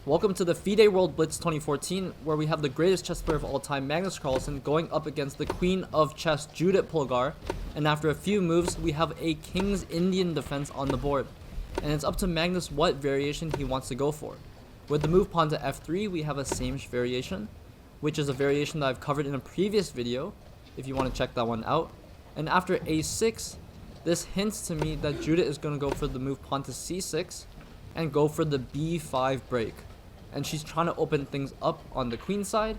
Welcome to the FIDE World Blitz 2014, where we have the greatest chess player of all time, Magnus Carlsen, going up against the queen of chess, Judit Polgar, and after a few moves, we have a King's Indian defense on the board, and it's up to Magnus what variation he wants to go for. With the move pawn to f3, we have a same variation, which is a variation that I've covered in a previous video, if you want to check that one out. And after a6, this hints to me that Judit is going to go for the move pawn to c6, and go for the b5 break. And she's trying to open things up on the queen side,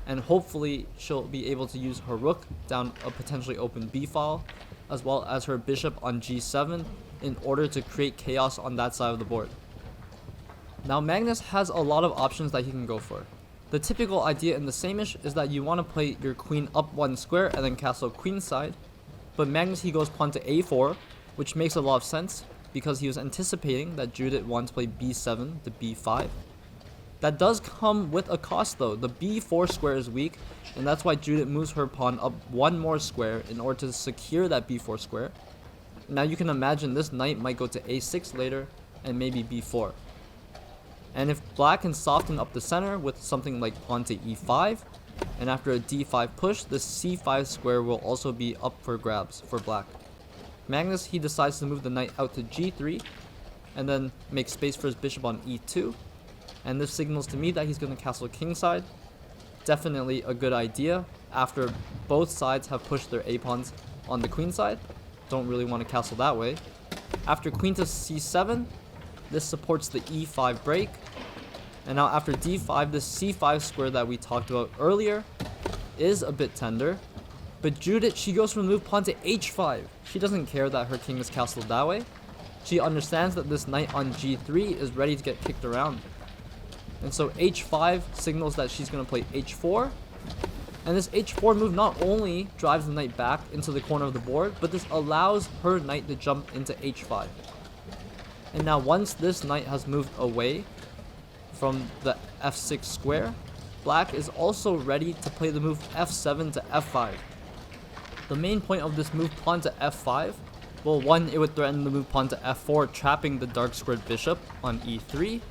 and hopefully she'll be able to use her rook down a potentially open b file, as well as her bishop on g7 in order to create chaos on that side of the board. Now Magnus has a lot of options that he can go for. The typical idea in the same-ish is that you want to play your queen up one square and then castle queenside, but Magnus, he goes pawn to a4, which makes a lot of sense because he was anticipating that Judit wanted to play b7 to b5. That does come with a cost though. The b4 square is weak, and that's why Judit moves her pawn up one more square in order to secure that b4 square. Now you can imagine this knight might go to a6 later, and maybe b4. And if black can soften up the center with something like pawn to e5, and after a d5 push, the c5 square will also be up for grabs for black. Magnus, he decides to move the knight out to g3, and then make space for his bishop on e2. And this signals to me that he's going to castle kingside. Definitely a good idea after both sides have pushed their a-pawns on the queen side. Don't really want to castle that way. After queen to c7, this supports the e5 break. And now after d5, this c5 square that we talked about earlier is a bit tender. But Judit, she goes for the move pawn to h5. She doesn't care that her king is castled that way. She understands that this knight on g3 is ready to get kicked around. And so h5 signals that she's going to play h4. And this h4 move not only drives the knight back into the corner of the board, but this allows her knight to jump into h5. And now once this knight has moved away from the f6 square, black is also ready to play the move f7 to f5. The main point of this move pawn to f5, well, one, it would threaten the move pawn to f4, trapping the dark squared bishop on e3.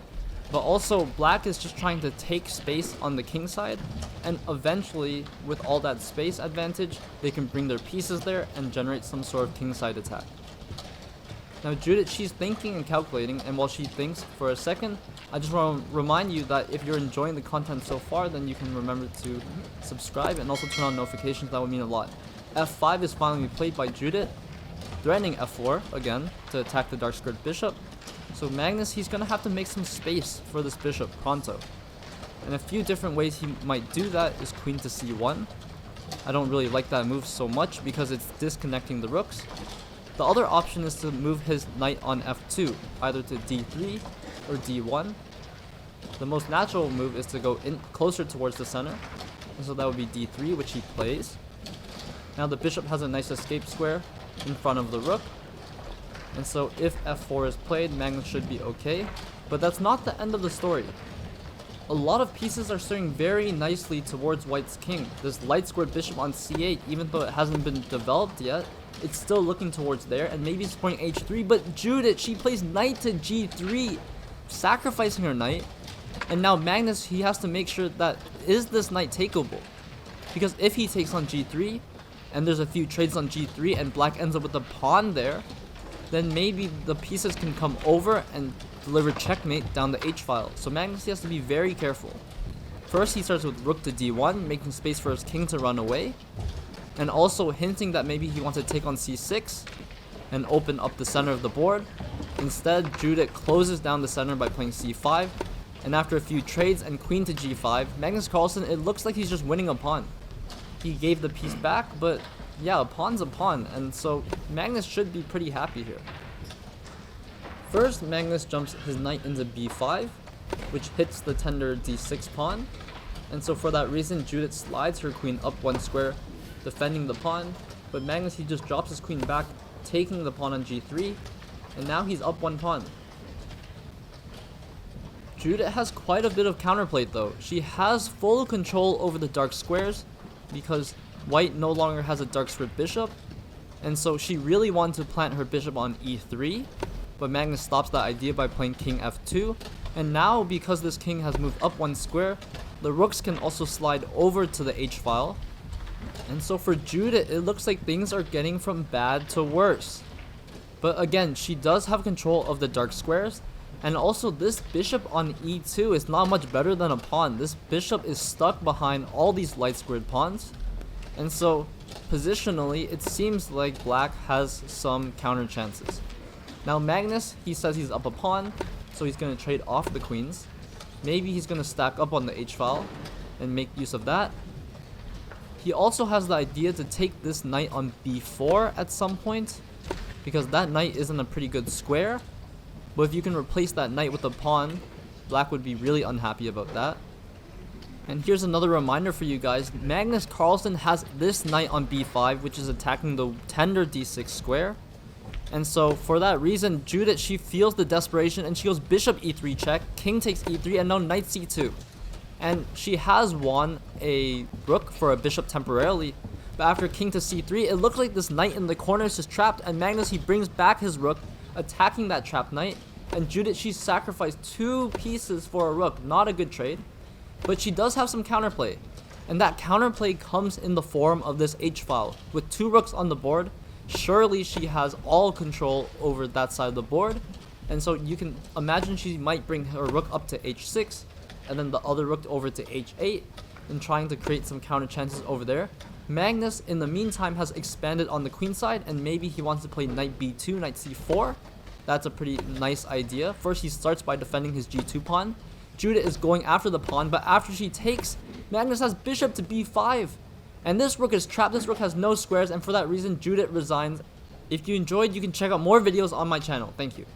But also, black is just trying to take space on the king side, and eventually, with all that space advantage, they can bring their pieces there and generate some sort of king side attack. Now Judit, she's thinking and calculating, and while she thinks for a second, I just want to remind you that if you're enjoying the content so far, then you can remember to subscribe and also turn on notifications. That would mean a lot. f5 is finally played by Judit, threatening f4 again to attack the dark squared bishop. So Magnus, he's going to have to make some space for this bishop pronto. And a few different ways he might do that is queen to c1. I don't really like that move so much because it's disconnecting the rooks. The other option is to move his knight on f2, either to d3 or d1. The most natural move is to go in closer towards the center. And so that would be d3, which he plays. Now the bishop has a nice escape square in front of the rook. And so if f4 is played, Magnus should be okay. But that's not the end of the story. A lot of pieces are steering very nicely towards white's king. This light squared bishop on c8, even though it hasn't been developed yet, it's still looking towards there, and maybe supporting h3. But Judit, she plays knight to g3, sacrificing her knight. And now Magnus, he has to make sure that, is this knight takeable? Because if he takes on g3, and there's a few trades on g3, and black ends up with a pawn there, then maybe the pieces can come over and deliver checkmate down the h-file. So Magnus, he has to be very careful. First, he starts with rook to d1, making space for his king to run away, and also hinting that maybe he wants to take on c6 and open up the center of the board. Instead, Judit closes down the center by playing c5, and after a few trades and queen to g5, Magnus Carlsen, it looks like he's just winning a pawn. He gave the piece back, but yeah, a pawn's a pawn, and so Magnus should be pretty happy here. First, Magnus jumps his knight into b5, which hits the tender d6 pawn, and so for that reason, Judit slides her queen up one square, defending the pawn, but Magnus, he just drops his queen back, taking the pawn on g3, and now he's up one pawn. Judit has quite a bit of counterplate though. She has full control over the dark squares, because white no longer has a dark squared bishop, and so she really wanted to plant her bishop on e3, but Magnus stops that idea by playing king f2, And now, because this king has moved up 1 square, the rooks can also slide over to the h file. And so for Judit, it looks like things are getting from bad to worse. But again, she does have control of the dark squares. And also, this bishop on e2 is not much better than a pawn. This bishop is stuck behind all these light squared pawns. And so, positionally, it seems like black has some counter chances. Now Magnus, he says he's up a pawn, so he's going to trade off the queens. Maybe he's going to stack up on the h file and make use of that. He also has the idea to take this knight on b4 at some point, because that knight isn't a pretty good square. But if you can replace that knight with a pawn, black would be really unhappy about that. And here's another reminder for you guys. Magnus Carlsen has this knight on b5, which is attacking the tender d6 square. And so for that reason, Judit, she feels the desperation and she goes bishop e3 check, king takes e3, and now knight c2. And she has won a rook for a bishop temporarily. But after king to c3, it looks like this knight in the corner is just trapped, and Magnus, he brings back his rook, attacking that trapped knight. And Judit, she sacrificed 2 pieces for a rook. Not a good trade. But she does have some counterplay. And that counterplay comes in the form of this h file. With 2 rooks on the board, surely she has all control over that side of the board. And so you can imagine she might bring her rook up to h6, and then the other rook over to h8, and trying to create some counter chances over there. Magnus, in the meantime, has expanded on the queen side, and maybe he wants to play knight b2, knight c4. That's a pretty nice idea. First, he starts by defending his g2 pawn. Judit is going after the pawn, but after she takes, Magnus has bishop to b5. And this rook is trapped. This rook has no squares, and for that reason, Judit resigns. If you enjoyed, you can check out more videos on my channel. Thank you.